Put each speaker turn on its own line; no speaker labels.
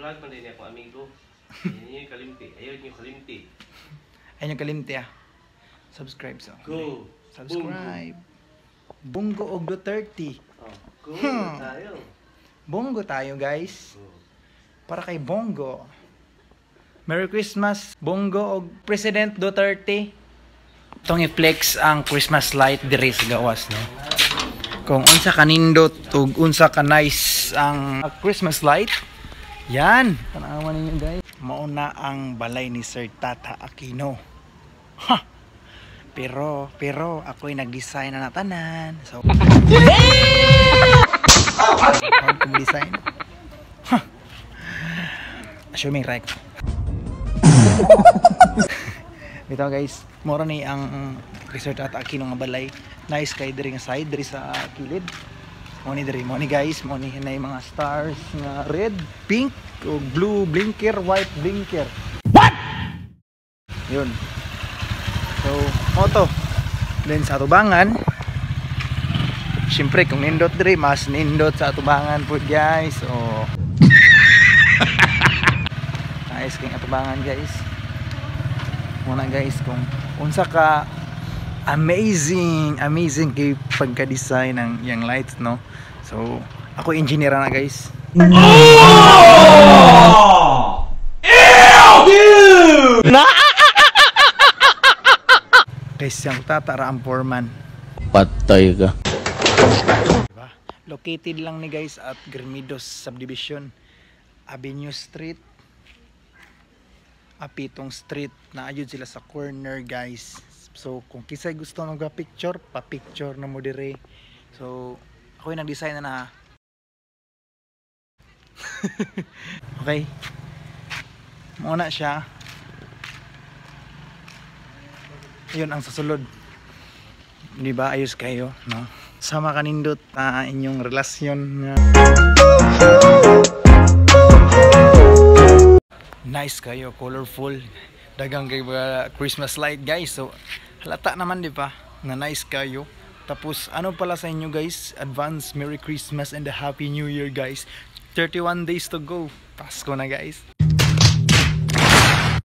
vlog man din ako amigo. Ayun yung kalimti. Ayun yung kalimti.
Ayun yung kalimti ah. Subscribe so.
Go.
Subscribe. Bongo og Duterte.
Oh, go tayo.
Bongo tayo guys.
Go.
Para kay Bongo. Merry Christmas, Bongo og President Duterte. Itong i-flex ang Christmas light diri sa gawas, no? Kung unsa kanindot ug unsa ka nice ang Christmas light, yan. Tanawan ninyo guys. Mauna ang balay ni Sir Tata Aquino. Ha! Pero ako'y nag-design na natanan. So, ako kung-design. Ha! Assuming right. Ito guys, mura ni ang Sir Tata Aquino nga balay. Nice kay diri nga side diri sa kilid. Mo ni guys, mo ni hinay mga stars nga red, pink, o blue blinker, white blinker. What? Yun. So, auto. Then sa atubangan, syempre kung nindot diri, mas nindot sa atubangan po guys. So, nice king atubangan guys. Muna guys, kung unsa ka amazing kay pagka-design ng yang lights, no? So, ako engineer na guys. Oh! Ew, dude! Guys, yung tatara ang foreman.
Patay ka.
Diba? Located lang ni guys at Grimidos Subdivision, Avenue Street, Apitong Street. Naayod sila sa corner guys. So, kung kisay gusto magpa-picture, pa-picture na mo dire. So, ako yung nag-design na. Okay. Muna siya. Yun ang sasulod. Di ba ayos kayo, no? Sama kanindot inyong relasyon nga. Nice kayo, colorful. Dagang kay Christmas light guys. So, halata naman di ba? Na nice kayo. Tapos ano pala sa inyo guys? Advance Merry Christmas and a Happy New Year guys. 31 days to go. Pasko na guys.